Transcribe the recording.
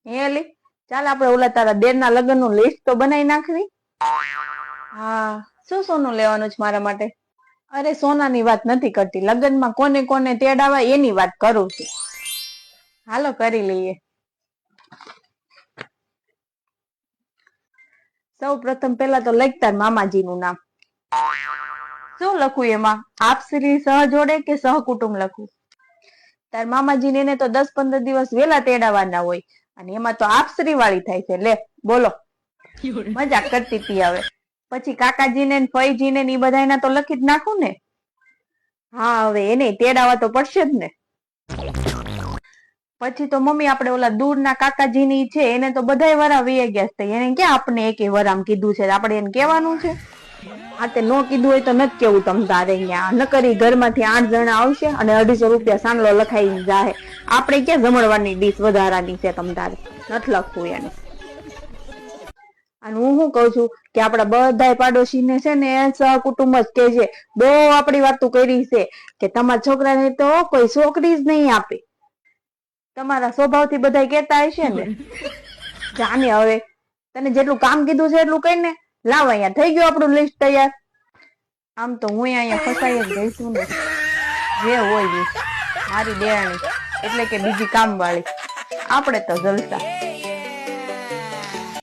એલી ચાલ આપણે ઓલા તારા દેર ના લગ્ન નું લિસ્ટ તો બનાવી નાખવી. હા, શું સોનું લેવાનું છે મારા માટે? અરે સોનાની વાત નથી કરતી, લગ્નમાં કોને કોને તેડાવા એની વાત કરું છું. હાલો કરી લઈએ. સૌ પ્રથમ પેલા તો લખ તાર મામાજી નું નામ. શું લખું એમાં? આપશ્રી સહ જોડે કે સહકુટુંબ લખું? તાર મામાજી ને તો 10-15 દિવસ વેલા તેડાવાના હોય અને એમાં તો આપશ્રી વાળી થાય છે. લે બોલો. મજાક કરતી હતી હવે. પછી કાકાજીને ફઈજીને એ બધાના તો લખી જ નાખું ને. હા હવે એને તેડાવા તો પડશે જ ને. પછી તો મમ્મી આપણે ઓલા દૂરના કાકાજીની છે એને તો બધાય વરા વી ગયા છે. એને ક્યાં આપણે એકે વરામ કીધું છે? આપણે એને કહેવાનું છે. આ તે નો કીધું હોય તો નથી કેવું તમ તારે. અહીંયા નકરી ઘરમાંથી 8 જણા આવશે અને 250 રૂપિયા સાંડલો લખાઈને જાહે. આપણે ક્યાં જમણવાની ડીશ વધારાની છે તમ તારે? નથી લખવું એને. અને હું શું કઉ છું કે આપડા બધા પાડોશીને છે ને સહકુટુંબ જ કે છે. બહુ આપડી વાતો કરી છે કે તમારા છોકરાને તો કોઈ છોકરી જ નહીં આપે. તમારા સ્વભાવથી બધા કહેતા હશે ને. જાને હવે તને જેટલું કામ કીધું છે એટલું કઈ ને. લાવ અહીંયા થઈ ગયું આપણું લિસ્ટ તૈયાર. આમ તો હું અહીંયા ફસાઈ જ ગઈ છું ને. જે હોય એ મારી દેરાણી એટલે કે બીજી કામ વાળી આપણે તો જલસા.